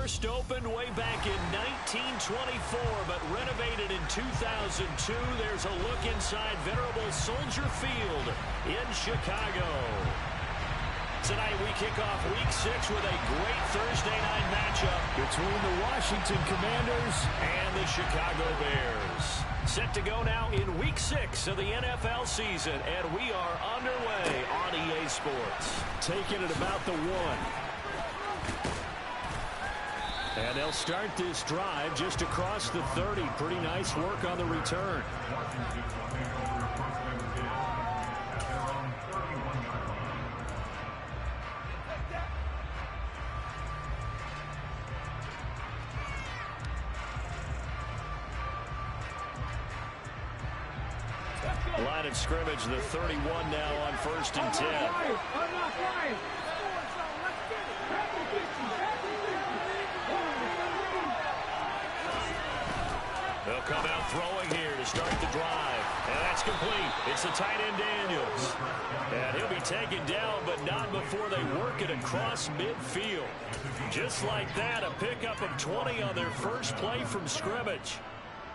First opened way back in 1924, but renovated in 2002. There's a look inside venerable Soldier Field in Chicago. Tonight we kick off Week 6 with a great Thursday night matchup between the Washington Commanders and the Chicago Bears. Set to go now in Week 6 of the NFL season, and we are underway on EA Sports. Taking it about the 1. And they'll start this drive just across the 30. Pretty nice work on the return. Line of scrimmage, the 31 now on 1st and 10. They'll come out throwing here to start the drive. And that's complete. It's the tight end Daniels. And he'll be taken down, but not before they work it across midfield. Just like that, a pickup of 20 on their first play from scrimmage.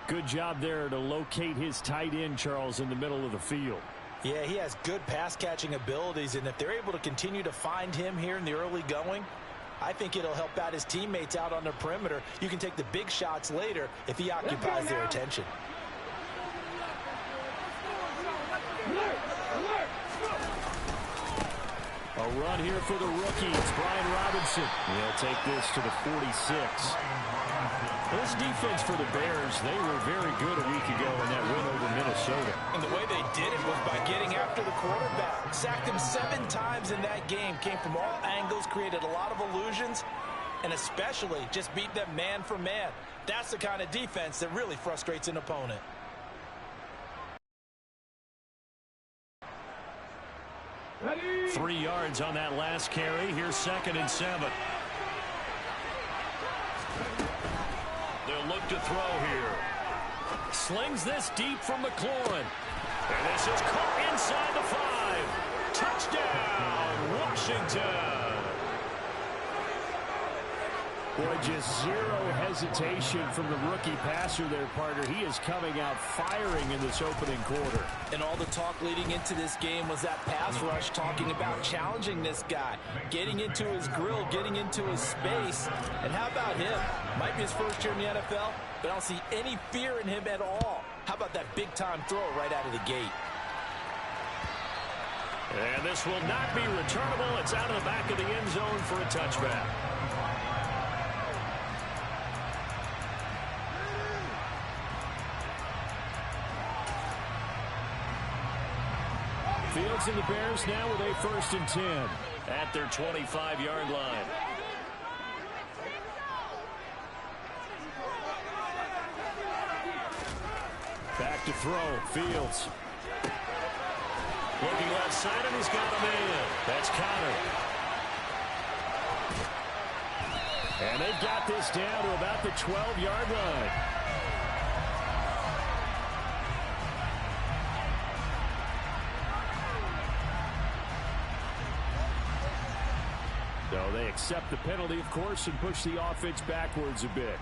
Good job there to locate his tight end, Charles, in the middle of the field. Yeah, he has good pass-catching abilities, and if they're able to continue to find him here in the early going, I think it'll help out his teammates out on the perimeter. You can take the big shots later if he occupies their attention. A run here for the rookies. Brian Robinson. He'll take this to the 46. This defense for the Bears, they were very good a week ago in that win over Minnesota. And the way they did it was by getting after the quarterback. Sacked him 7 times in that game. Came from all angles, created a lot of illusions, and especially just beat them man for man. That's the kind of defense that really frustrates an opponent. Ready? 3 yards on that last carry. Here's 2nd and 7. They'll look to throw here. Slings this deep from McLaurin. And this is caught inside the 5. Touchdown, Washington. Boy, just zero hesitation from the rookie passer there, partner. He is coming out firing in this opening quarter. And all the talk leading into this game was that pass rush, talking about challenging this guy, getting into his grill, getting into his space. And how about him? Might be his first year in the NFL, but I don't see any fear in him at all. How about that big-time throw right out of the gate? And this will not be returnable. It's out of the back of the end zone for a touchback. Fields and the Bears now with a 1st and 10 at their 25-yard line. Back to throw. Fields. Looking left side, and he's got him in. That's countered. And they've got this down to about the 12-yard line. So they accept the penalty, of course, and push the offense backwards a bit.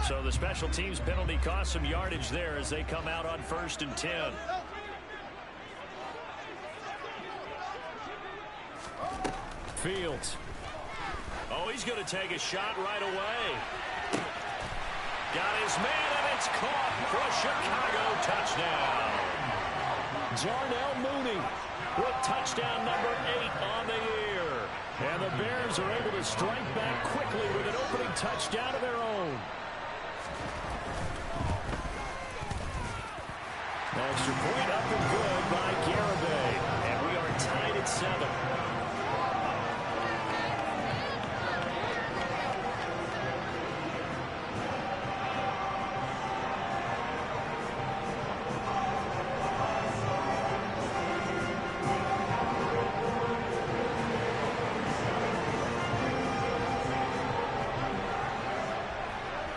So the special teams penalty cost some yardage there as they come out on 1st and 10. Fields. Oh, he's going to take a shot right away. Got his man, and it's caught for a Chicago touchdown. Jarnell Mooney with touchdown number 8 on the year. And the Bears are able to strike back quickly with an opening touchdown of their own. Extra point up and good by Garibay. And we are tied at 7.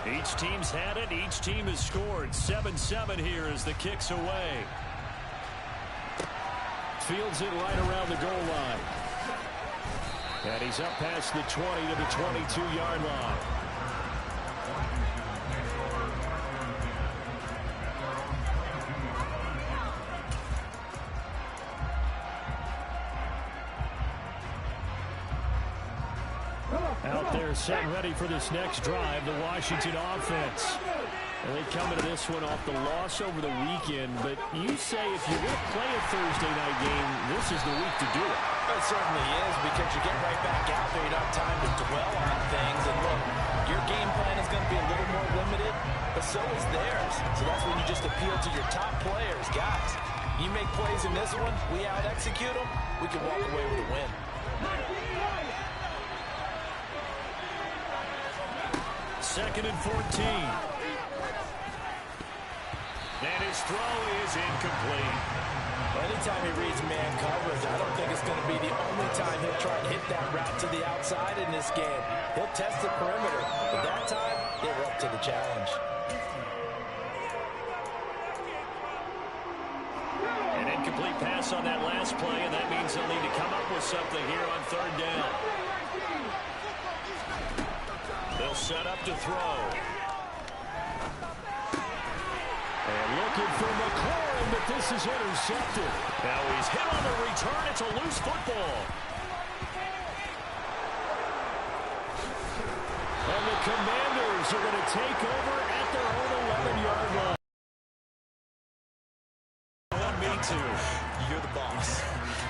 Each team's had it. Each team has scored. 7-7 here as the kick's away. Fields it right around the goal line. And he's up past the 20 to the 22-yard line. Out there set ready for this next drive, the Washington offense. And they come into this one off the loss over the weekend, but you say if you're going to play a Thursday night game, this is the week to do it. It certainly is, because you get right back out there. You don't have time to dwell on things. And look, your game plan is going to be a little more limited, but so is theirs. So that's when you just appeal to your top players. Guys, you make plays in this one, we out-execute them, we can walk away with a win. Second and 14. And his throw is incomplete. Anytime he reads man coverage, I don't think it's going to be the only time he'll try and hit that route to the outside in this game. He'll test the perimeter, but that time, they were up to the challenge. An incomplete pass on that last play, and that means they'll need to come up with something here on third down. They'll set up to throw. And looking for McLaurin, but this is intercepted. Now he's hit on the return. It's a loose football. And the Commanders are going to take over at their own 11-yard line. Me too. You're the boss.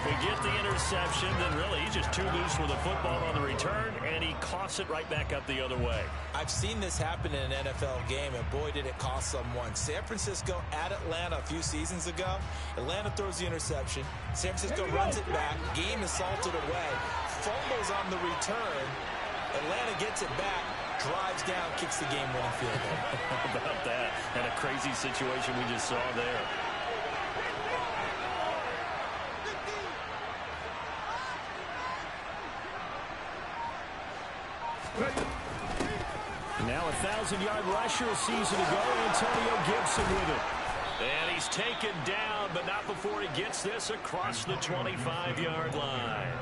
We get the interception, then really he's just too loose with the football on the return, and he coughs it right back up the other way. I've seen this happen in an NFL game, and boy, did it cost someone. San Francisco at Atlanta a few seasons ago. Atlanta throws the interception. San Francisco runs it back. Game is salted away. Fumbles on the return. Atlanta gets it back. Drives down, kicks the game-winning field goal. How about that? And a crazy situation we just saw there. Now a 1,000-yard rusher a season ago, Antonio Gibson with it. And he's taken down, but not before he gets this across the 25-yard line.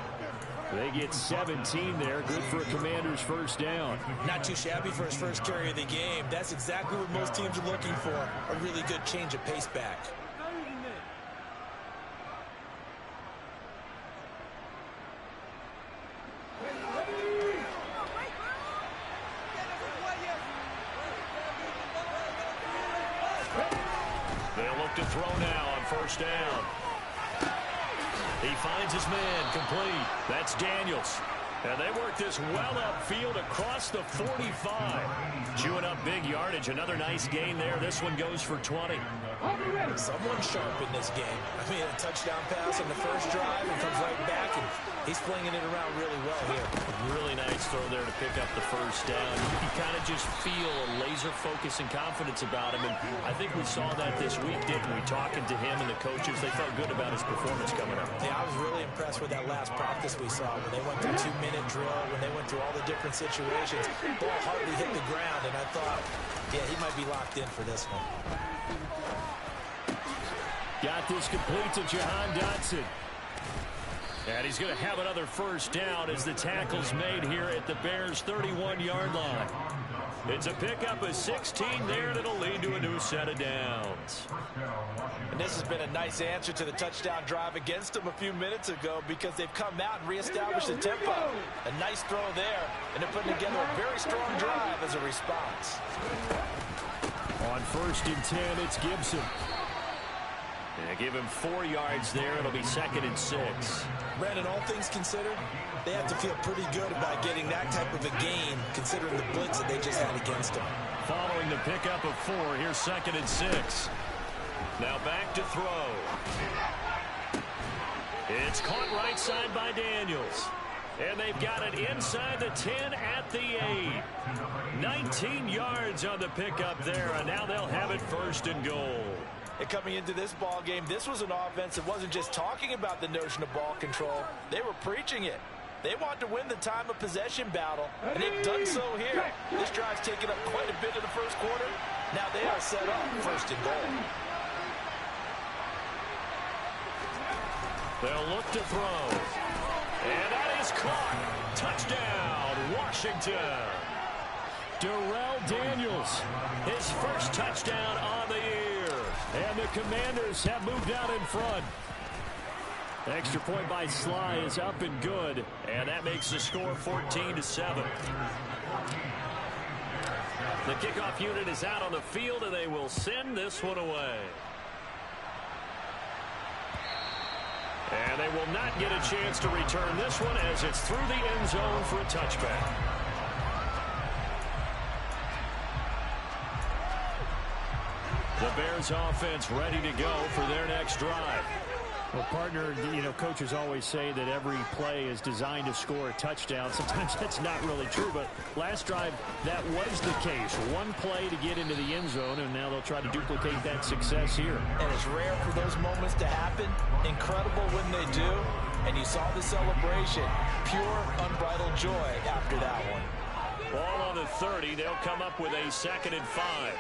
They get 17 there, good for a Commander's first down. Not too shabby for his first carry of the game. That's exactly what most teams are looking for, a really good change of pace back. They'll look to throw now on first down. He finds his man, complete. That's Daniels. And they work this well upfield across the 45. Chewing up big yardage. Another nice gain there. This one goes for 20. Someone sharp in this game. I mean, a touchdown pass on the first drive and comes right back, and he's flinging it around really well here. Really nice throw there to pick up the first down. You kind of just feel a laser focus and confidence about him, and I think we saw that this week, didn't we? Talking to him and the coaches, they felt good about his performance coming up. Yeah, I was really impressed with that last practice we saw when they went through 2-minute drill, when they went through all the different situations. Ball hardly hit the ground, and I thought, yeah, he might be locked in for this one. Got this complete to Jahan Dotson. And he's going to have another first down as the tackle's made here at the Bears' 31-yard line. It's a pickup of 16 there, and it'll lead to a new set of downs. And this has been a nice answer to the touchdown drive against them a few minutes ago, because they've come out and reestablished the tempo. A nice throw there, and they're putting together a very strong drive as a response. On first and 10, it's Gibson. And give him 4 yards there. It'll be 2nd and 6. Brandon, all things considered, they have to feel pretty good about getting that type of a gain, considering the blitz that they just had against them. Following the pickup of 4, here's 2nd and 6. Now back to throw. It's caught right side by Daniels. And they've got it inside the 10 at the 8. 19 yards on the pickup there, and now they'll have it 1st and goal. And coming into this ball game, this was an offense that wasn't just talking about the notion of ball control. They were preaching it. They want to win the time of possession battle, and they've done so here. This drive's taken up quite a bit in the first quarter. Now they are set up first and goal. They'll look to throw. And that is caught. Touchdown, Washington. Darrell Daniels, his first touchdown on the year. And the Commanders have moved out in front. The extra point by Sly is up and good. And that makes the score 14-7. The kickoff unit is out on the field, and they will send this one away. And they will not get a chance to return this one as it's through the end zone for a touchback. The Bears offense ready to go for their next drive. Well, partner, coaches always say that every play is designed to score a touchdown. Sometimes that's not really true, but last drive, that was the case. One play to get into the end zone, and now they'll try to duplicate that success here. And it's rare for those moments to happen. Incredible when they do. And you saw the celebration. Pure, unbridled joy after that one. Ball on the 30. They'll come up with a 2nd and 5.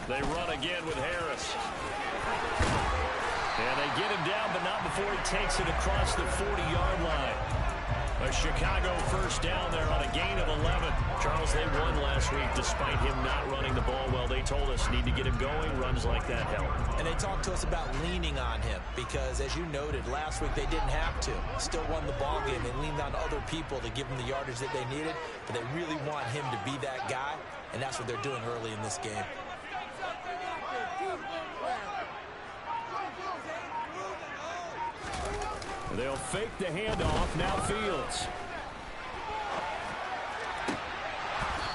They run again with Harris. And they get him down, but not before he takes it across the 40-yard line. A Chicago first down there on a gain of 11. Charles, they won last week despite him not running the ball well. They told us need to get him going. Runs like that help. And they talked to us about leaning on him because, as you noted, last week they didn't have to. Still won the ball game. They leaned on other people to give them the yardage that they needed, but they really want him to be that guy, and that's what they're doing early in this game. They'll fake the handoff. Now Fields.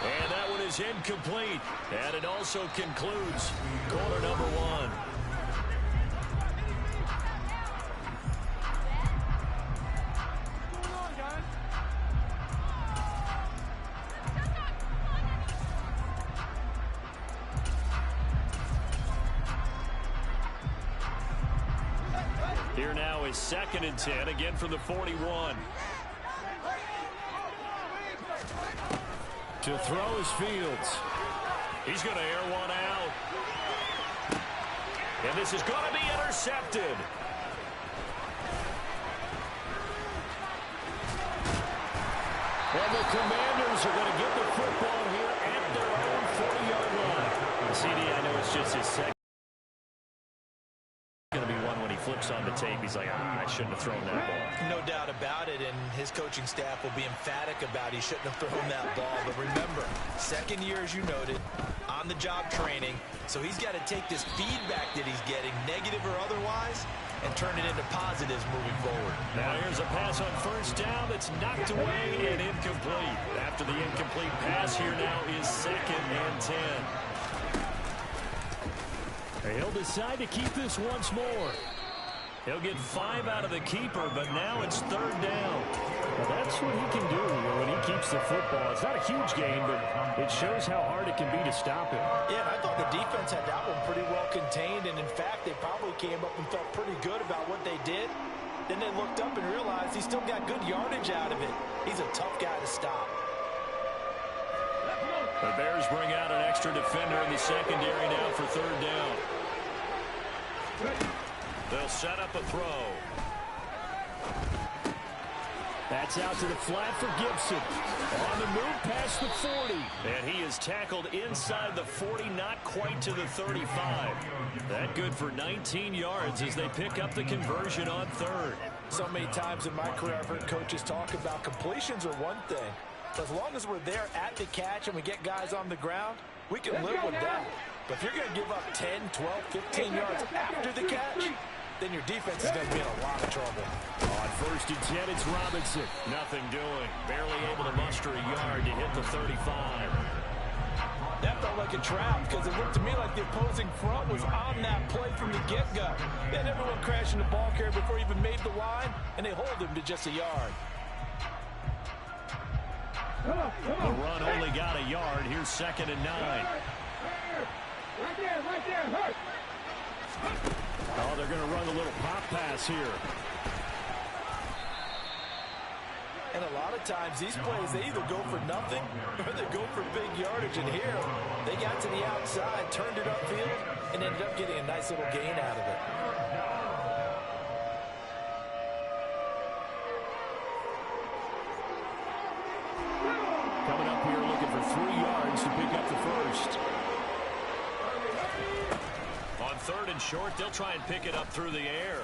And that one is incomplete. And it also concludes quarter number 1. Here now is 2nd and 10, again from the 41. To throw is Fields. He's going to air one out. And this is going to be intercepted. And the Commanders are going to get the football here at their own 40-yard line. CD, I know it's just his second. Flips on the tape, he's like, I shouldn't have thrown that ball. No doubt about it, and his coaching staff will be emphatic about he shouldn't have thrown that ball. But remember, second year, as you noted, on-the-job training, so he's got to take this feedback that he's getting, negative or otherwise, and turn it into positives moving forward. Now here's a pass on first down that's knocked away and incomplete. After the incomplete pass, here now is 2nd and 10. He'll decide to keep this once more. He'll get 5 out of the keeper, but now it's 3rd down. Well, that's what he can do when he keeps the football. It's not a huge gain, but it shows how hard it can be to stop him. Yeah, and I thought the defense had that one pretty well contained, and in fact, they probably came up and felt pretty good about what they did. Then they looked up and realized he still got good yardage out of it. He's a tough guy to stop. The Bears bring out an extra defender in the secondary now for 3rd down. They'll set up a throw. That's out to the flat for Gibson. On the move past the 40. And he is tackled inside the 40, not quite to the 35. That good for 19 yards as they pick up the conversion on 3rd. So many times in my career I've heard coaches talk about completions are one thing. But as long as we're there at the catch and we get guys on the ground, we can live with that. But if you're going to give up 10, 12, 15 yards after the catch, then your defense is going to be in a lot of trouble. On 1st and 10, it's Robinson. Nothing doing. Barely able to muster a yard to hit the 35. That felt like a trap because it looked to me like the opposing front was on that play from the get-go. Then everyone crashing the ball carrier before he even made the line, and they hold him to just a yard. The run only got a yard. Here's 2nd and 9. Right there. Oh, they're going to run a little pop pass here. And a lot of times these plays, they either go for nothing or they go for big yardage. And here, they got to the outside, turned it upfield, and ended up getting a nice little gain out of it. Coming up here looking for 3 yards to pick up the first. On 3rd and short, they'll try and pick it up through the air.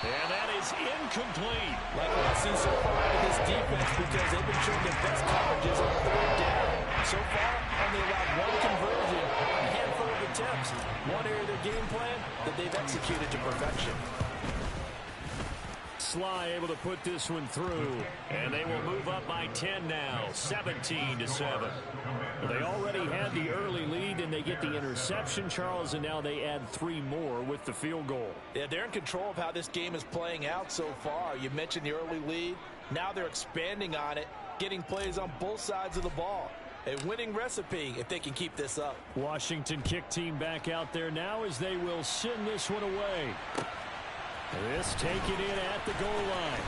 And that is incomplete. Like what I see so far out of this defense, because they've been showing their best coverages on 3rd down. So far, only allowed 1 conversion on a handful of attempts. One area of their game plan that they've executed to perfection. Sly able to put this one through, and they will move up by 10 now, 17-7. They already had the early lead, and they get the interception, Charles, and now they add 3 more with the field goal. Yeah, they're in control of how this game is playing out so far. You mentioned the early lead. Now they're expanding on it, getting plays on both sides of the ball. A winning recipe if they can keep this up. Washington kick team back out there now as they will send this one away. This taken in at the goal line.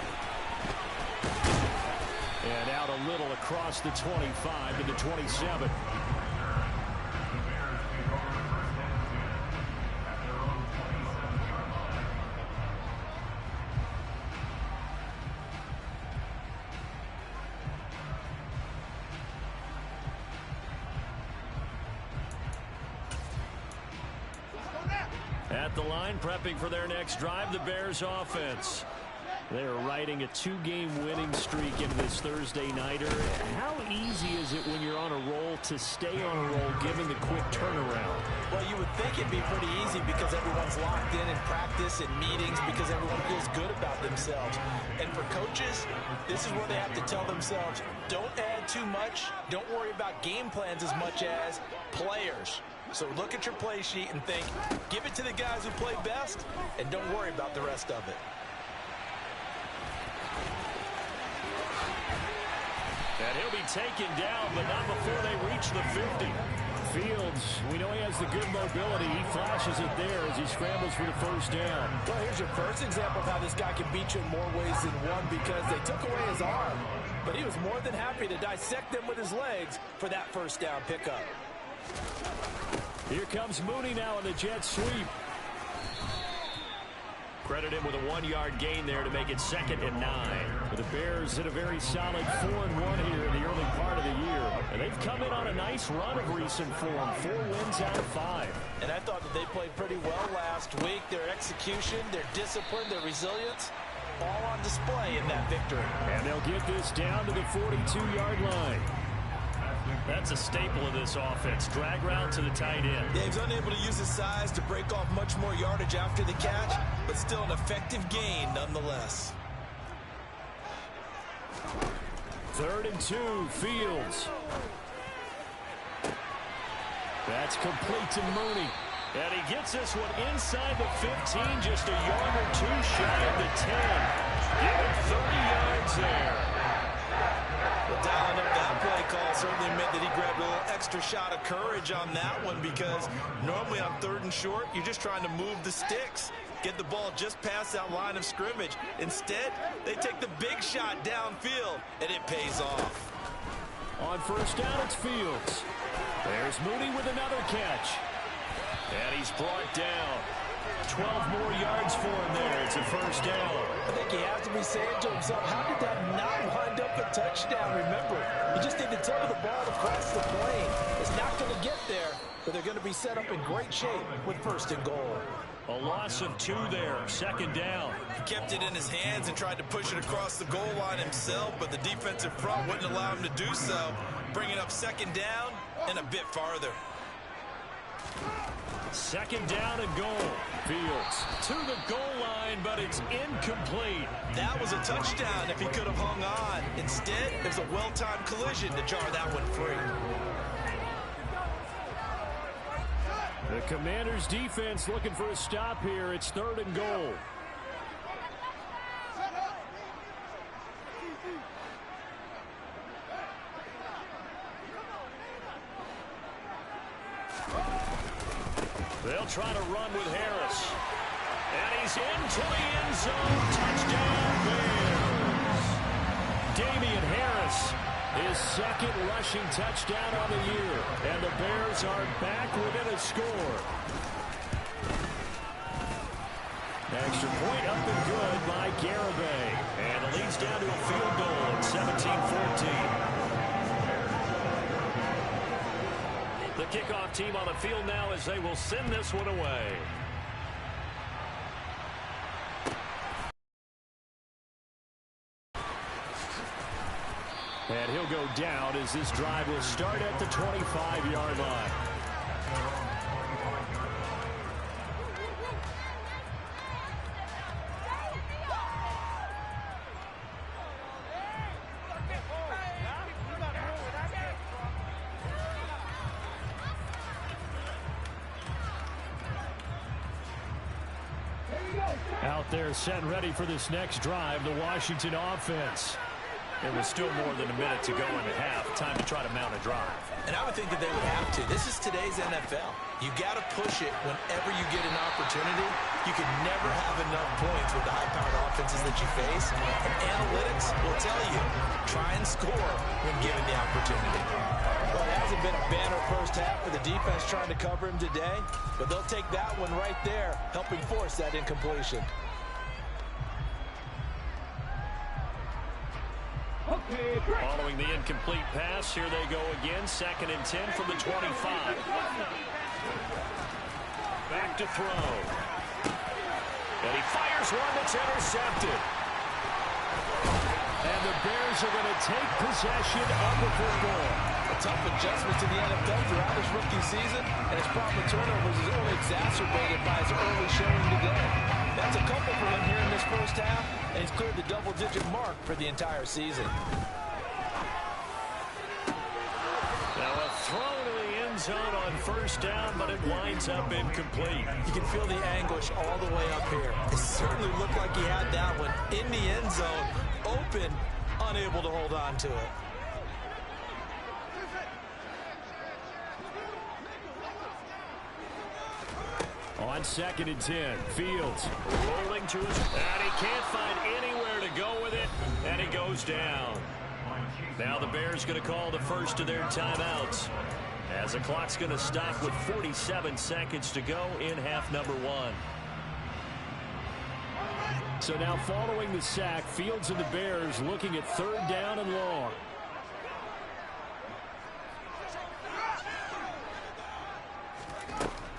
And out a little across the 25 to the 27. At the line, prepping for their next drive, the Bears offense. They are riding a 2-game winning streak in this Thursday nighter. How easy is it when you're on a roll to stay on a roll given the quick turnaround? Well, you would think it'd be pretty easy because everyone's locked in practice and meetings because everyone feels good about themselves. And for coaches, this is where they have to tell themselves, don't add too much. Don't worry about game plans as much as players. So look at your play sheet and think, give it to the guys who play best, and don't worry about the rest of it. And he'll be taken down, but not before they reach the 50. Fields, we know he has the good mobility. He flashes it there as he scrambles for the first down. Well, here's your first example of how this guy can beat you in more ways than one because they took away his arm. But he was more than happy to dissect them with his legs for that first down pickup. Here comes Mooney now in the jet sweep. Credit him with a 1-yard gain there to make it 2nd and 9. The Bears hit a very solid 4-1 here in the early part of the year. And they've come in on a nice run of recent form. 4 wins out of 5. And I thought that they played pretty well last week. Their execution, their discipline, their resilience, all on display in that victory. And they'll get this down to the 42-yard line. That's a staple of this offense. Drag route to the tight end. Yeah, he's unable to use his size to break off much more yardage after the catch, but still an effective gain nonetheless. 3rd and 2, Fields. That's complete to Mooney. And he gets this one inside the 15, just a yard or 2 shy of the 10. Give him 30 yards there. Well, dialing up that play call certainly meant that he grabbed a little extra shot of courage on that one because normally on 3rd and short, you're just trying to move the sticks, get the ball just past that line of scrimmage. Instead, they take the big shot downfield, and it pays off. On first down, it's Fields. There's Mooney with another catch. And he's brought down. 12 more yards for him there. It's a first down. I think he has to be saying to himself, how did that not wind up a touchdown? Remember, you just need to tip the ball across the plane. It's not going to get there, but they're going to be set up in great shape with 1st and goal. A loss of 2 there. 2nd down. He kept it in his hands and tried to push it across the goal line himself, but the defensive front wouldn't allow him to do so. Bringing up 2nd down and a bit farther. 2nd down and goal. Fields to the goal line, but it's incomplete. That was a touchdown if he could have hung on. Instead, it was a well-timed collision to jar that one free. The Commanders' defense looking for a stop here. It's 3rd and goal. try to run with Harris. And he's into the end zone. Touchdown, Bears. Damian Harris, his second rushing touchdown on the year. And the Bears are back within a score. Extra point up and good by Garibay. And it leads down to a field goal at 17-14. The kickoff team on the field now as they will send this one away. And he'll go down as this drive will start at the 25-yard line. Out there set and ready for this next drive, the Washington offense. There was still more than a minute to go in the half. Time to try to mount a drive. And I would think that they would have to. This is today's NFL. You got to push it whenever you get an opportunity. You can never have enough points with the high-powered offenses that you face. And analytics will tell you, try and score when given the opportunity. Well, it hasn't been a banner first half for the defense trying to cover him today, but they'll take that one right there, helping force that incompletion. Following the incomplete pass, here they go again. 2nd and 10 from the 25. Back to throw. And he fires one that's intercepted. And the Bears are going to take possession of the football. A tough adjustment to the NFL throughout his rookie season, and his problem turnovers is only exacerbated by his early showing today. That's a couple for him here in this first half, and he's cleared the double-digit mark for the entire season. Now a throw to the end zone on first down, but it winds up incomplete. You can feel the anguish all the way up here. It certainly looked like he had that one in the end zone, open, unable to hold on to it. On 2nd and 10, Fields rolling to his, and he can't find anywhere to go with it, and he goes down. Now the Bears going to call the first of their timeouts, as the clock's going to stop with 47 seconds to go in half number 1. So now following the sack, Fields and the Bears looking at 3rd down and long.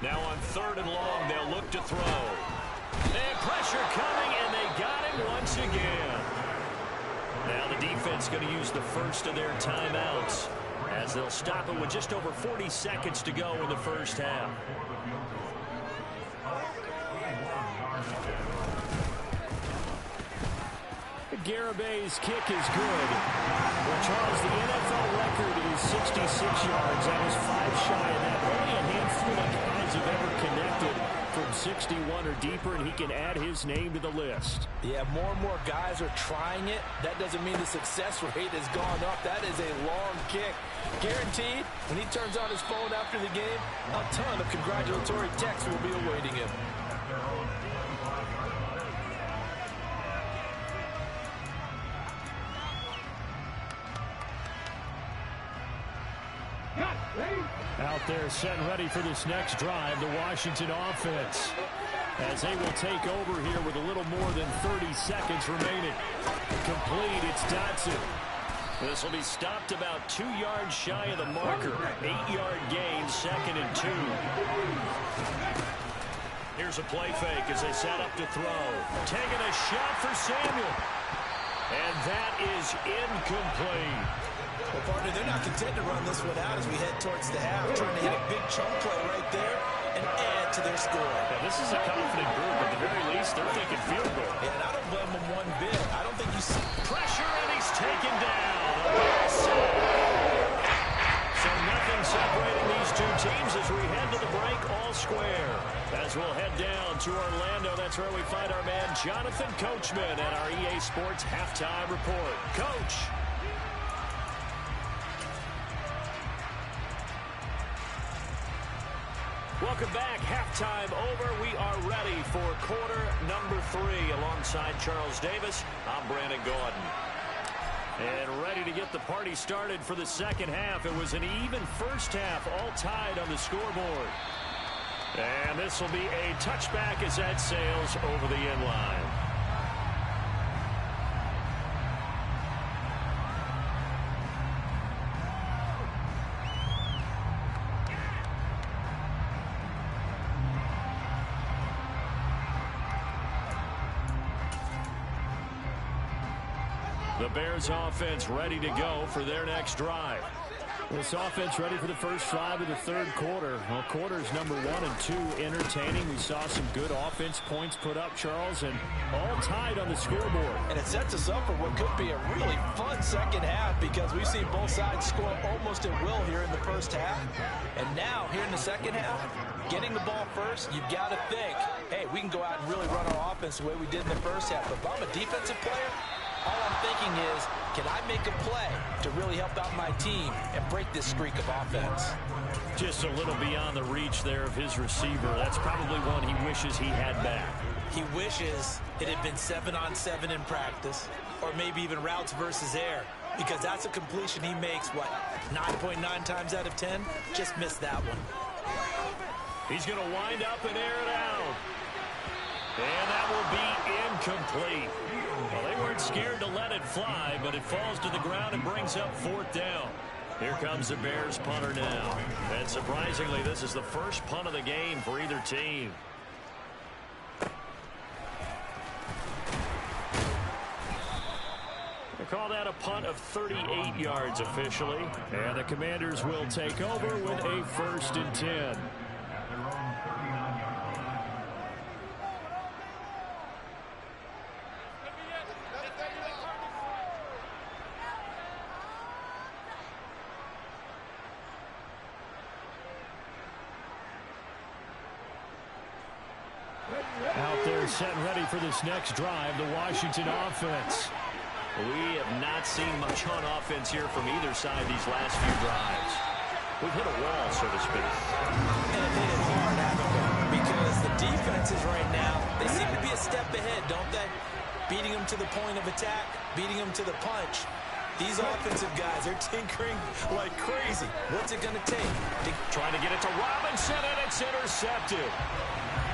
Now on 3rd and long, they'll look to throw. And pressure coming, and they got him once again. Now the defense going to use the first of their timeouts, as they'll stop it with just over 40 seconds to go in the first half. Garibay's kick is good. Well, Charles, the NFL record is 66 yards. That was 5 shy of that. Only a handful of guys have ever connected from 61 or deeper, and he can add his name to the list. Yeah, more and more guys are trying it. That doesn't mean the success rate has gone up. That is a long kick. Guaranteed, when he turns on his phone after the game, a ton of congratulatory texts will be awaiting him. Out there set and ready for this next drive, the Washington offense, as they will take over here with a little more than 30 seconds remaining. Complete, it's Dotson. This will be stopped about 2 yards shy of the marker. 8-yard gain, 2nd and 2. Here's a play fake as they set up to throw. Taking a shot for Samuel. And that is incomplete. Well, partner, they're not content to run this one out as we head towards the half, trying to hit a big chunk play right there and add to their score. Yeah, this is a confident group. At the very least, they're thinking field goal. Yeah, and I don't blame them one bit. I don't think you see pressure, and he's taken down. So nothing separating these two teams as we head to the break, all square. As we'll head down to Orlando, that's where we find our man Jonathan Coachman at our EA Sports Halftime Report. Coach. Welcome back. Halftime over. We are ready for quarter number 3. Alongside Charles Davis, I'm Brandon Gordon. And ready to get the party started for the second half. It was an even first half, all tied on the scoreboard. And this will be a touchback as that sails over the end line. The Bears offense ready to go for their next drive. This offense ready for the first drive of the third quarter. Well, quarters number 1 and 2 entertaining. We saw some good offense points put up, Charles, and all tied on the scoreboard. And it sets us up for what could be a really fun second half because we've seen both sides score almost at will here in the first half. And now, here in the second half, getting the ball first, you've got to think, hey, we can go out and really run our offense the way we did in the first half. But if I'm a defensive player, all I'm thinking is, can I make a play to really help out my team and break this streak of offense? Just a little beyond the reach there of his receiver. That's probably one he wishes he had back. He wishes it had been 7-on-7 in practice, or maybe even routes versus air, because that's a completion he makes, what, 9.9 times out of 10? Just missed that one. He's going to wind up and air it out. And that will be incomplete. Well, they weren't scared to let it fly, but it falls to the ground and brings up 4th down. Here comes the Bears punter now. And surprisingly, this is the first punt of the game for either team. They call that a punt of 38 yards officially. And the Commanders will take over with a 1st and 10. Out there set ready for this next drive, the Washington offense. We have not seen much on offense here from either side these last few drives. We've hit a wall, so to speak. And it hit it hard, haven't we? Because the defenses right now, they seem to be a step ahead, don't they? Beating them to the point of attack, beating them to the punch. These offensive guys, they're tinkering like crazy. What's it going to take? Trying to get it to Robinson, and it's intercepted.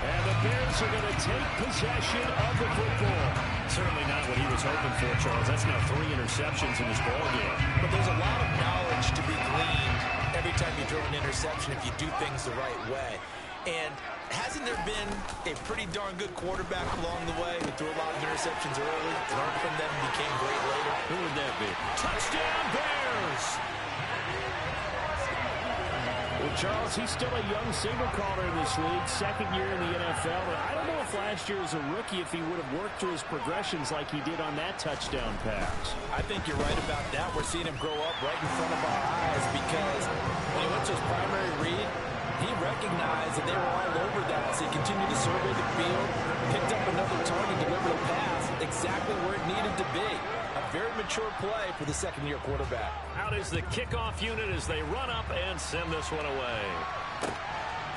And the Bears are going to take possession of the football. Certainly not what he was hoping for, Charles. That's now 3 interceptions in this ballgame. But there's a lot of knowledge to be gleaned every time you throw an interception if you do things the right way. And hasn't there been a pretty darn good quarterback along the way who threw a lot of interceptions early, learned from them, and became great later? Who would that be? Touchdown, Bears! Well, Charles, he's still a young signal caller in this league, 2nd year in the NFL. And I don't know if last year as a rookie if he would have worked through his progressions like he did on that touchdown pass. I think you're right about that. We're seeing him grow up right in front of our eyes because when he went to his primary read, he recognized that they were all over that as he continued to survey the field, picked up another target, delivered a pass exactly where it needed to be. A very mature play for the 2nd-year quarterback. Out is the kickoff unit as they run up and send this one away.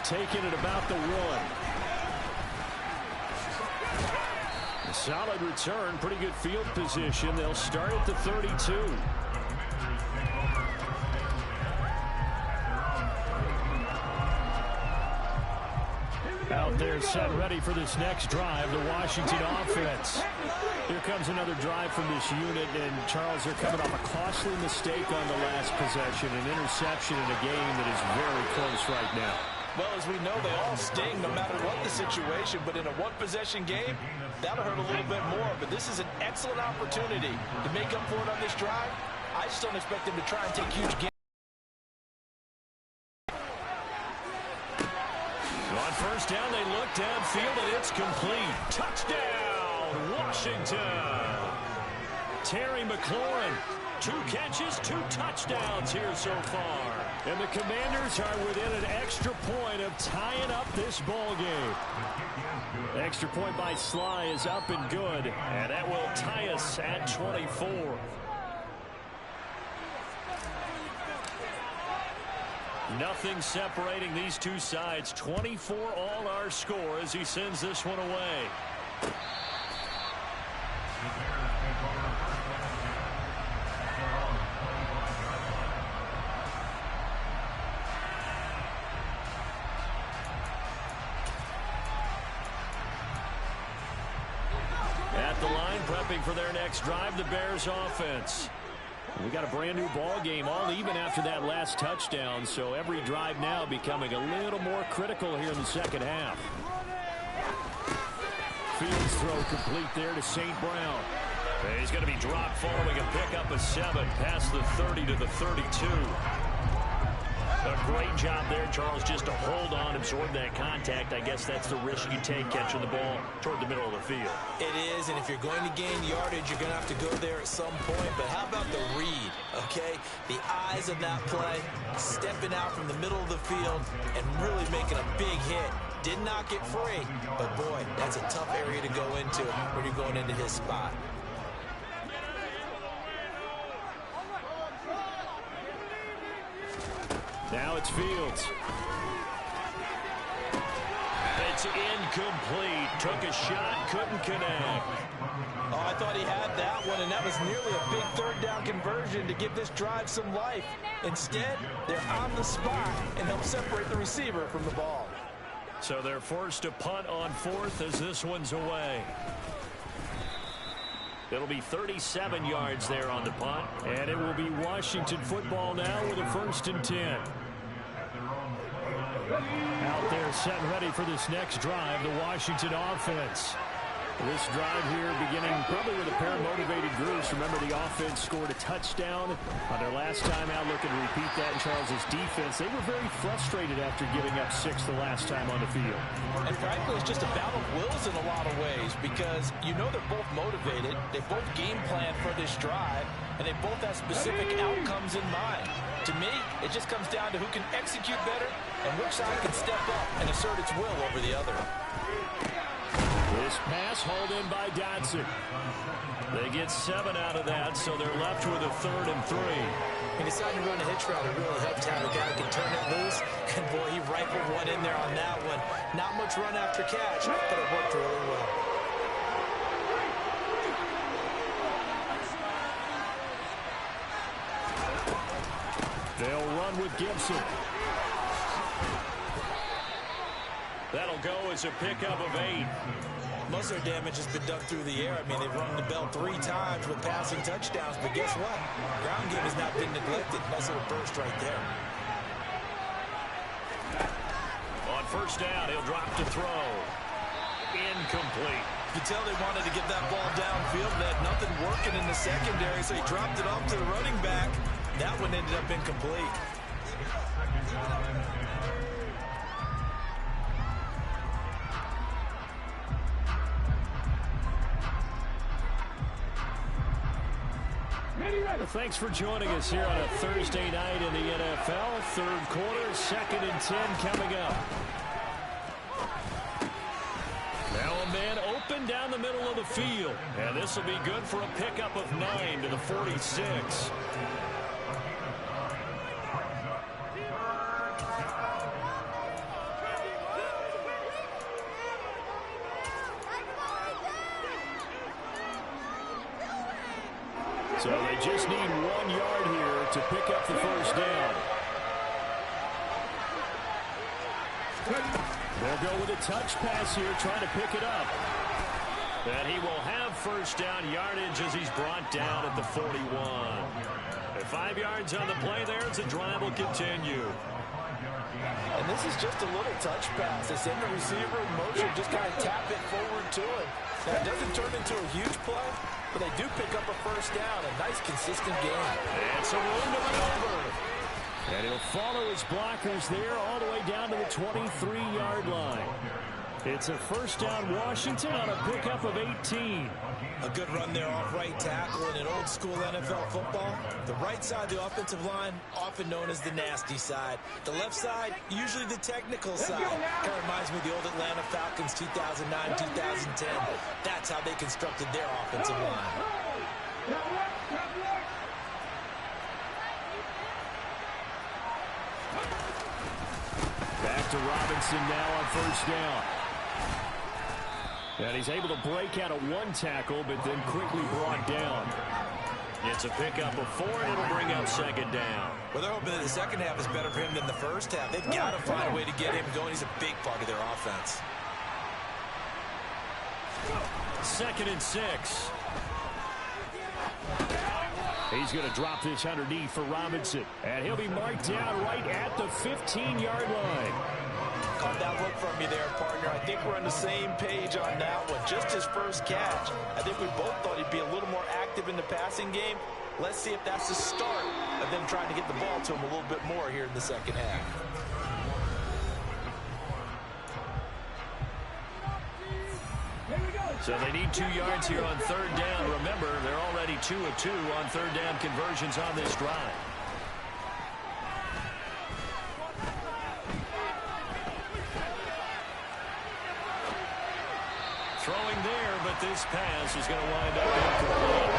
Taking it about the 1. Solid return, pretty good field position. They'll start at the 32. Out there set ready for this next drive, the Washington offense. Here comes another drive from this unit, and Charles, they're coming off a costly mistake on the last possession, an interception in a game that is very close right now. Well, as we know, they all sting no matter what the situation, but in a one-possession game, that'll hurt a little bit more. But this is an excellent opportunity to make up for it on this drive. I just don't expect them to try and take huge gains. On 1st down, they look downfield, and it's complete. Touchdown, Washington. Terry McLaurin, 2 catches, 2 touchdowns here so far. And the Commanders are within an extra point of tying up this ball game. The extra point by Sly is up and good. And that will tie us at 24. Nothing separating these two sides. 24 all our score as he sends this one away. At the line, prepping for their next drive, the Bears offense. We got a brand new ball game, all even after that last touchdown, so every drive now becoming a little more critical here in the second half. Fields throw complete there to St. Brown. He's going to be dropped following a pickup of 7 past the 30 to the 32. A great job there, Charles, just to hold on, absorb that contact. I guess that's the risk you take catching the ball toward the middle of the field. It is, and if you're going to gain yardage, you're going to have to go there at some point. But how about the read, okay? The eyes of that play, stepping out from the middle of the field and really making a big hit. Did not get free, but boy, that's a tough area to go into when you're going into his spot. Now it's Fields. It's incomplete. Took a shot, couldn't connect. Oh, I thought he had that one, and that was nearly a big third down conversion to give this drive some life. Instead, they're on the spot and help separate the receiver from the ball. So they're forced to punt on 4th as this one's away. It'll be 37 yards there on the punt. And it will be Washington football now with a 1st and 10. Out there set and ready for this next drive, the Washington offense. This drive here beginning probably with a pair of motivated groups. Remember, the offense scored a touchdown on their last time out. Looking to repeat that in Charles's defense. They were very frustrated after giving up 6 the last time on the field. And frankly, it's just a battle of wills in a lot of ways because you know they're both motivated. They both game plan for this drive, and they both have specific outcomes in mind. To me, it just comes down to who can execute better and which side can step up and assert its will over the other. This pass hauled in by Dotson. They get 7 out of that, so they're left with a 3rd and 3. He decided to run a hitch route. It really helped to have a guy who can turn it loose. And boy, he rifled one in there on that one. Not much run after catch, but it worked really well. They'll run with Gibson. That'll go as a pickup of 8. Most of their damage has been done through the air. I mean, they've rung the bell 3 times with passing touchdowns, but guess what? Ground game has not been neglected. Nice little burst right there. On 1st down, he'll drop to throw. Incomplete. You can tell they wanted to get that ball downfield. They had nothing working in the secondary, so he dropped it off to the running back. That one ended up incomplete. Thanks for joining us here on a Thursday night in the NFL. 3rd quarter, 2nd and 10 coming up. Now a man open down the middle of the field. And this will be good for a pickup of 9 to the 46. So they just need 1 yard here to pick up the 1st down. They'll go with a touch pass here, trying to pick it up. And he will have 1st down yardage as he's brought down at the 41. At 5 yards on the play there, as the drive will continue. And this is just a little touch pass. They send the receiver in motion, just kind of tap it forward to him. Now, it doesn't turn into a huge play, but they do pick up a 1st down. A nice, consistent game. And some room to maneuver. And he'll follow his blockers there all the way down to the 23-yard line. It's a 1st down Washington on a pickup of 18. A good run there off right tackle in an old-school NFL football. The right side of the offensive line, often known as the nasty side. The left side, usually the technical side. Kind of reminds me of the old Atlanta Falcons 2009, 2010. That's how they constructed their offensive line. to Robinson now on first down. And he's able to break out of one tackle, but then quickly brought down. It's a pickup of 4, and it'll bring up second down. Well, they're hoping that the second half is better for him than the first half. They've got to find a way to get him going. He's a big part of their offense. 2nd and 6. He's going to drop this underneath for Robinson. And he'll be marked down right at the 15-yard line. Caught that look from you there, partner. I think we're on the same page on that one. Just his first catch. I think we both thought he'd be a little more active in the passing game. Let's see if that's the start of them trying to get the ball to him a little bit more here in the second half. So they need 2 yards here on 3rd down. Remember, they're already 2 of 2 on 3rd down conversions on this drive. Throwing there, but this pass is going to wind up incomplete.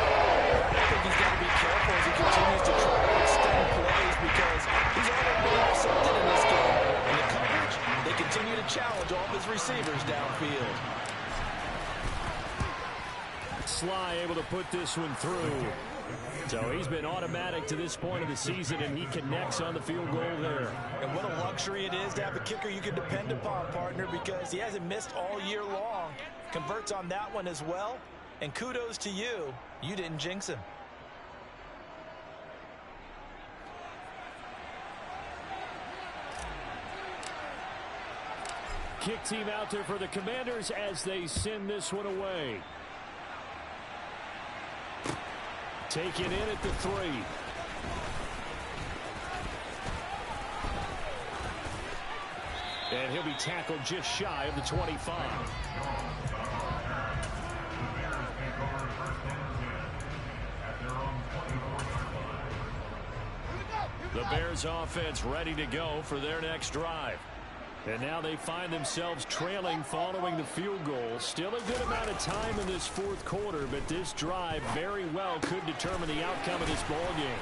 I think he's got to be careful as he continues to try to extend plays because he's already been intercepted in this game. In the coverage, they continue to challenge all of his receivers downfield. Sly able to put this one through. So he's been automatic to this point of the season, and he connects on the field goal there. And what a luxury it is to have a kicker you can depend upon, partner, because he hasn't missed all year long. Converts on that one as well. And kudos to you. You didn't jinx him. Kick team out there for the Commanders as they send this one away. Taken in at the 3. And he'll be tackled just shy of the 25. The Bears offense ready to go for their next drive. And now they find themselves trailing following the field goal. Still a good amount of time in this 4th quarter, but this drive very well could determine the outcome of this ball game.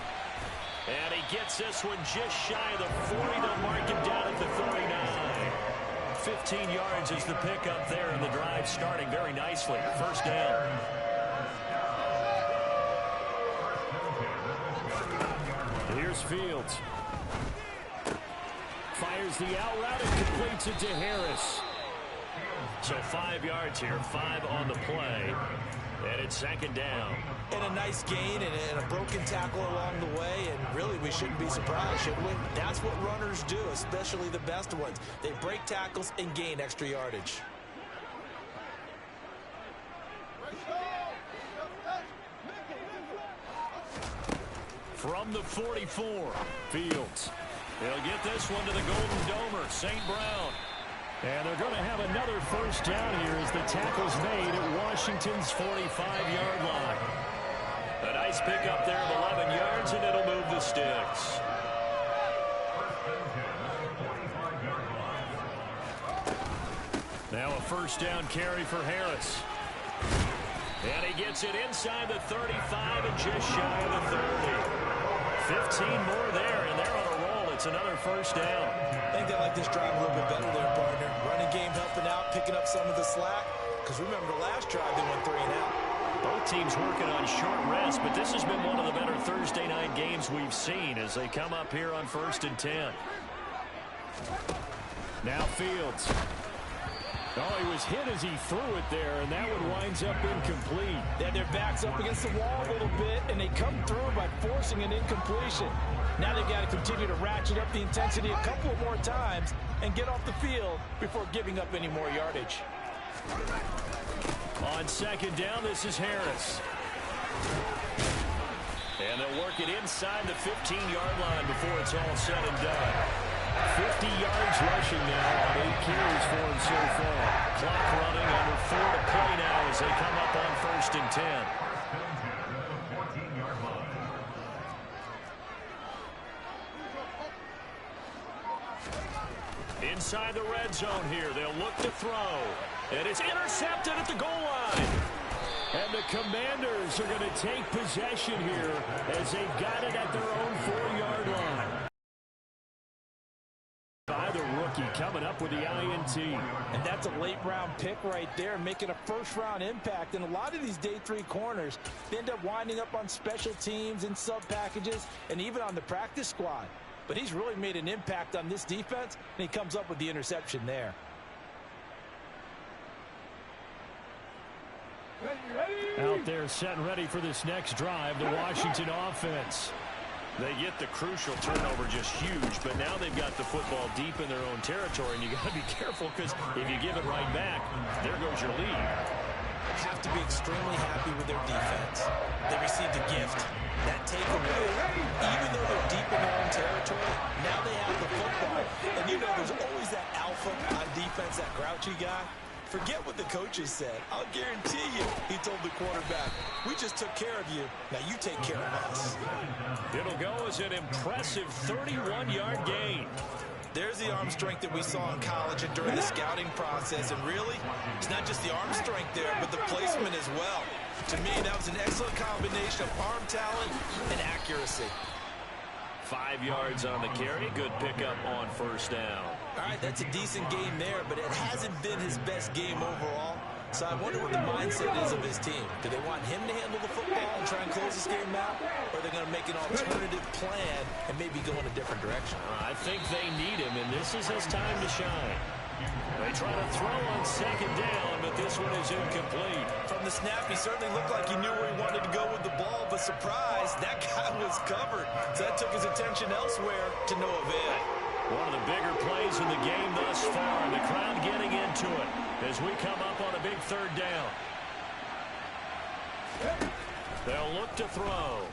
And he gets this one just shy of the 40. They'll mark him down at the 39. 15 yards is the pickup there, and the drive starting very nicely. First down. Here's Fields. Fires the out route and completes it to Harris. So 5 yards here, 5 on the play. And it's second down. And a nice gain and a broken tackle along the way. And really, we shouldn't be surprised, should we? That's what runners do, especially the best ones. They break tackles and gain extra yardage. From the 44, Fields. They'll get this one to the Golden Domer, St. Brown. And they're going to have another first down here as the tackle's made at Washington's 45-yard line. A nice pickup there of 11 yards, and it'll move the sticks. Now a first down carry for Harris. And he gets it inside the 35 and just shy of the 30. 15 more there, and they're on a roll. It's another first down. I think they like this drive a little bit better there, partner. Running game helping out, picking up some of the slack. Because remember, the last drive they went 3 and out. Both teams working on short rest, but this has been one of the better Thursday night games we've seen as they come up here on 1st and 10. Now Fields. Oh, he was hit as he threw it there, and that one winds up incomplete. They had their backs up against the wall a little bit, and they come through by forcing an incompletion. Now they've got to continue to ratchet up the intensity a couple of more times and get off the field before giving up any more yardage. On second down, this is Harris. And they'll work it inside the 15-yard line before it's all said and done. 50 yards rushing now on 8 carries for him so far. Clock running, under 4 to play now as they come up on 1st and 10. Inside the red zone here, they'll look to throw. And it's intercepted at the goal line. And the Commanders are going to take possession here as they got it at their own 4-yard line. By the rookie coming up guarantee. And that's a late-round pick right there, making a first-round impact. And a lot of these day 3 corners, they end up winding up on special teams and sub-packages and even on the practice squad. But he's really made an impact on this defense, and he comes up with the interception there. Out there set and ready for this next drive, the Washington offense. They get the crucial turnover just huge, but now they've got the football deep in their own territory, and you got to be careful because if you give it right back, there goes your lead. Have to be extremely happy with their defense. They received a gift. That takeaway, even though they're deep in their own territory, now they have the football. And you know there's always that alpha on defense, that grouchy guy. Forget what the coaches said. I'll guarantee you, he told the quarterback, we just took care of you. Now you take care of us. It'll go as an impressive 31-yard gain. There's the arm strength that we saw in college and during the scouting process. And really, it's not just the arm strength there, but the placement as well. To me, that was an excellent combination of arm talent and accuracy. 5 yards on the carry. Good pickup on first down. All right, that's a decent game there, but it hasn't been his best game overall. So I wonder what the mindset is of his team. Do they want him to handle the football and try and close this game out? Or are they going to make an alternative plan and maybe go in a different direction? I think they need him, and this is his time to shine. They try to throw on second down, but this one is incomplete. From the snap, he certainly looked like he knew where he wanted to go with the ball, but surprise, that guy was covered. So that took his attention elsewhere to no avail. One of the bigger plays in the game thus far, and the crowd getting into it as we come up on a big third down. They'll look to throw.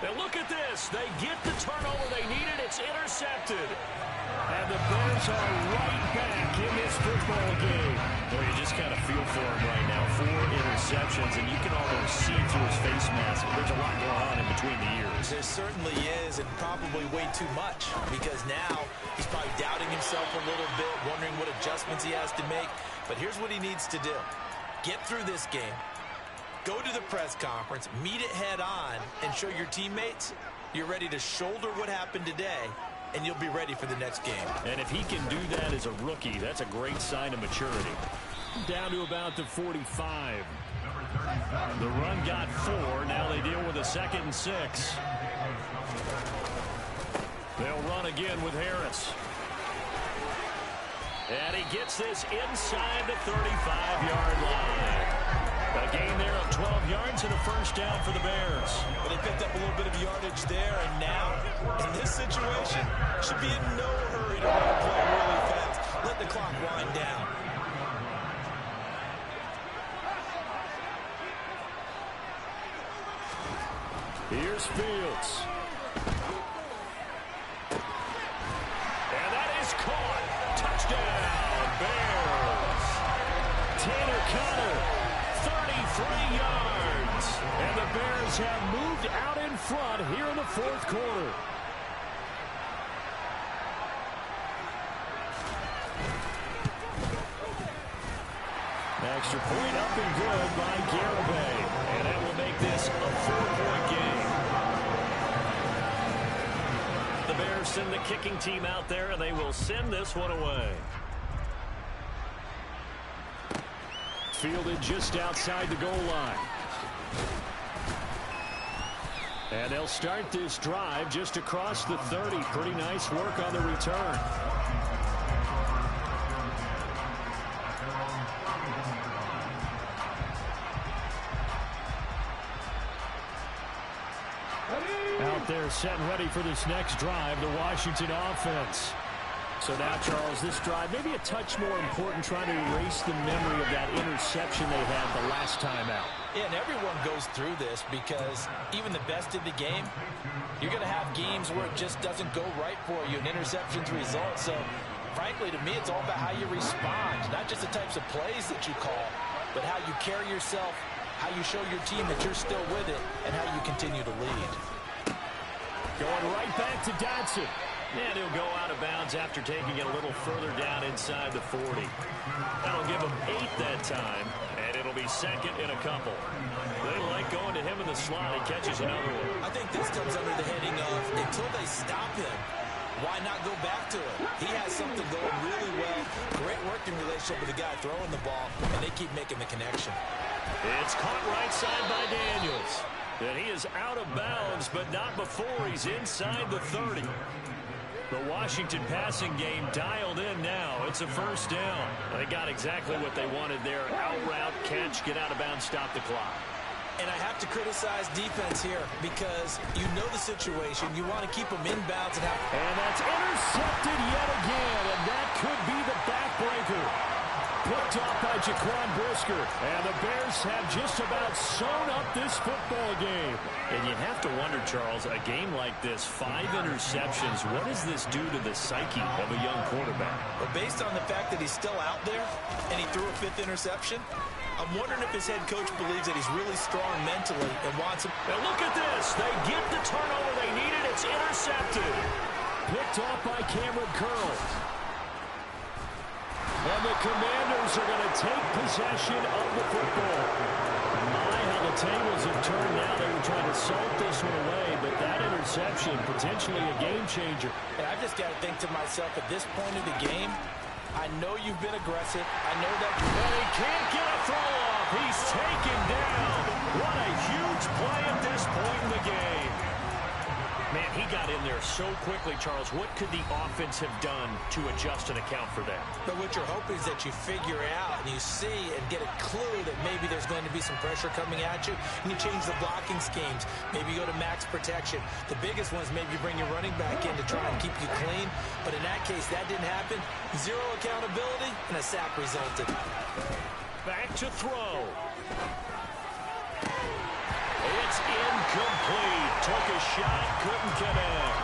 And look at this. They get the turnover they needed. It's intercepted. And the Bears are right back in this football game. Well, you just kind of feel for him right now. 4 interceptions, and you can almost see through his face mask. There's a lot going on in between the ears. There certainly is, and probably way too much, because now he's probably doubting himself a little bit, wondering what adjustments he has to make. But here's what he needs to do. Get through this game. Go to the press conference, meet it head on, and show your teammates you're ready to shoulder what happened today, and you'll be ready for the next game. And if he can do that as a rookie, that's a great sign of maturity. Down to about the 45. The run got 4. Now they deal with a 2nd and 6. They'll run again with Harris. And he gets this inside the 35-yard line. A gain there of 12 yards and a first down for the Bears. Well, they picked up a little bit of yardage there, and now, in this situation, should be in no hurry to run a play really fast. Let the clock wind down. Here's Fields. And that is caught. Touchdown, Bears. Tanner Connor. 33 yards. And the Bears have moved out in front here in the 4th quarter. Extra point up and good by Garibay. And that will make this a 4-point game. The Bears send the kicking team out there, and they will send this one away. Fielded just outside the goal line. And they'll start this drive just across the 30. Pretty nice work on the return. Out there set and ready for this next drive, the Washington offense. So now, Charles, this drive maybe a touch more important, trying to erase the memory of that interception they had the last time out. Yeah, and everyone goes through this because even the best in the game, you're going to have games where it just doesn't go right for you, and interceptions result. So, frankly, to me, it's all about how you respond, not just the types of plays that you call, but how you carry yourself, how you show your team that you're still with it, and how you continue to lead. Going right back to Dodson. And he'll go out of bounds after taking it a little further down inside the 40. That'll give him 8 that time, and it'll be 2nd and a couple. They like going to him in the slot. He catches another one. I think this comes under the heading of until they stop him, why not go back to it? He has something going really well. Great working relationship with the guy throwing the ball, and they keep making the connection. It's caught right side by Daniels. And he is out of bounds, but not before he's inside the 30. The Washington passing game dialed in now. It's a first down. They got exactly what they wanted there. Out route, catch, get out of bounds, stop the clock. And I have to criticize defense here because you know the situation. You want to keep them inbounds and have... And that's intercepted yet again, and that could be the backbreaker. Picked off by Jaquan Brisker. And the Bears have just about sewn up this football game. And you have to wonder, Charles, a game like this, 5 interceptions, what does this do to the psyche of a young quarterback? Well, based on the fact that he's still out there and he threw a 5th interception, I'm wondering if his head coach believes that he's really strong mentally and wants him. Now look at this. They get the turnover they needed. It's intercepted. Picked off by Cameron Curl. And the Commanders are going to take possession of the football. My, how the tables have turned now. They were trying to salt this one away, but that interception, potentially a game changer. And I've just got to think to myself, at this point of the game, I know you've been aggressive. I know that. And he can't get a throw off. He's taken down. What a huge play at this point in the game. Man, he got in there so quickly, Charles. What could the offense have done to adjust and account for that? But what you're hoping is that you figure out and you see and get a clue that maybe there's going to be some pressure coming at you, and you change the blocking schemes. Maybe you go to max protection. The biggest one is maybe you bring your running back in to try and keep you clean. But in that case, that didn't happen. 0 accountability, and a sack resulted. Back to throw. It's incomplete. Took a shot, couldn't connect.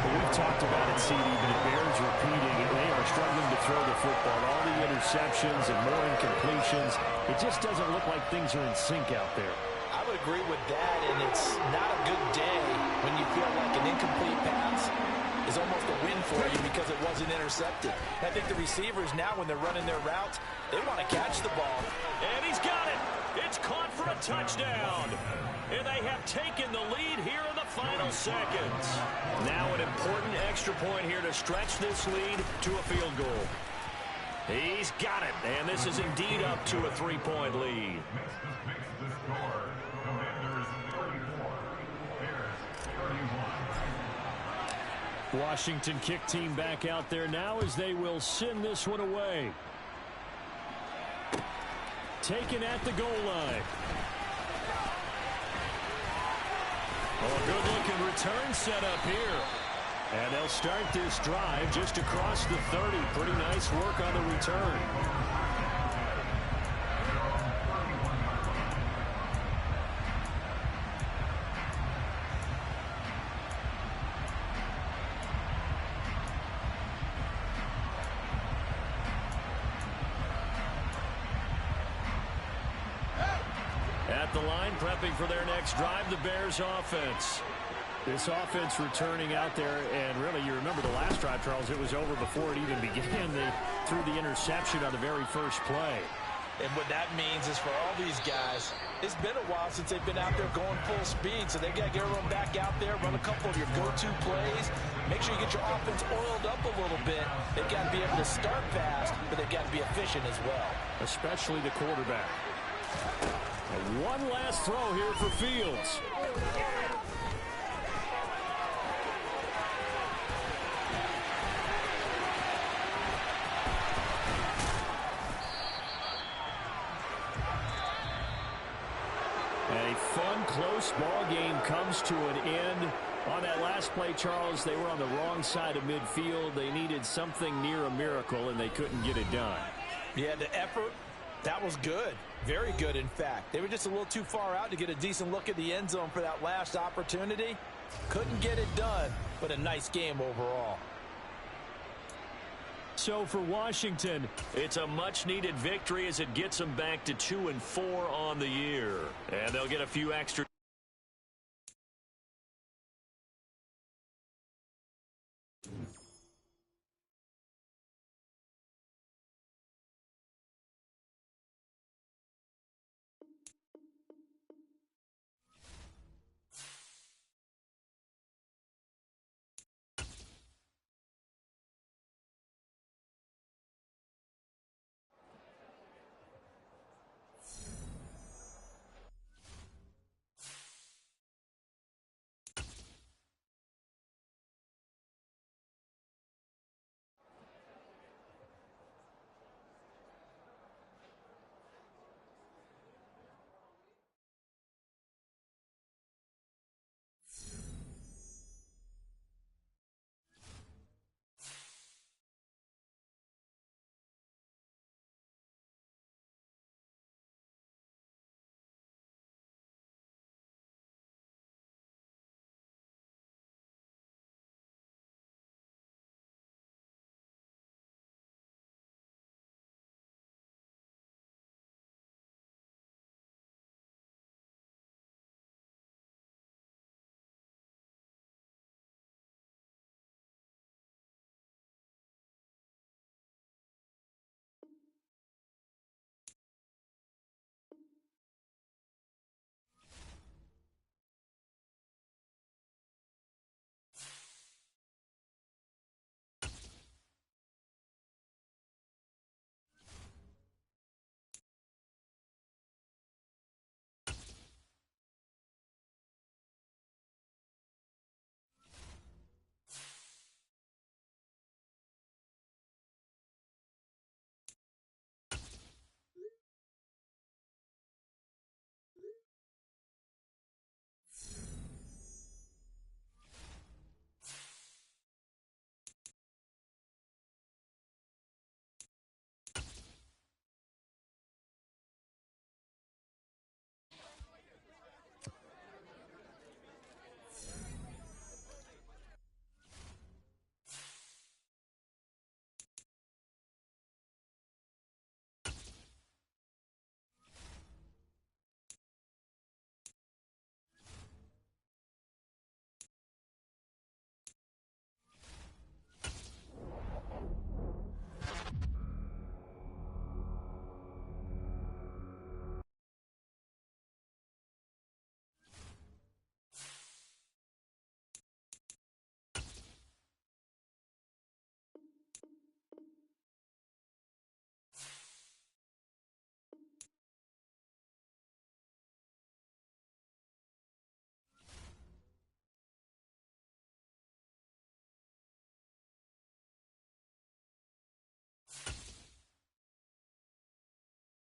Well, we've talked about it, CD, but it bears repeating. They are struggling to throw the football. All the interceptions and more incompletions. It just doesn't look like things are in sync out there. I would agree with that, and it's not a good day when you feel like an incomplete pass is almost a win for you because it wasn't intercepted. I think the receivers now, when they're running their routes, they want to catch the ball. And he's got it. It's caught for a touchdown. And they have taken the lead here in the final seconds. Now an important extra point here to stretch this lead to a field goal. He's got it. And this is indeed up to a 3-point lead. Washington kick team back out there now as they will send this one away. Taken at the goal line. Oh, good-looking return set up here. And they'll start this drive just across the 30. Pretty nice work on the return. At the line, prepping for their next drive, the Bears offense. This offense returning out there, and really, you remember the last drive, Charles, it was over before it even began. They threw the interception on the very first play. And what that means is for all these guys, it's been a while since they've been out there going full speed, so they've got to get everyone back out there, run a couple of your go-to plays, make sure you get your offense oiled up a little bit. They've got to be able to start fast, but they've got to be efficient as well. Especially the quarterback. And one last throw here for Fields. A fun, close ball game comes to an end. On that last play, Charles, they were on the wrong side of midfield. They needed something near a miracle, and they couldn't get it done. Yeah, the effort, that was good. Very good, in fact. They were just a little too far out to get a decent look at the end zone for that last opportunity. Couldn't get it done, but a nice game overall. So for Washington, it's a much-needed victory as it gets them back to 2-4 on the year. And they'll get a few extra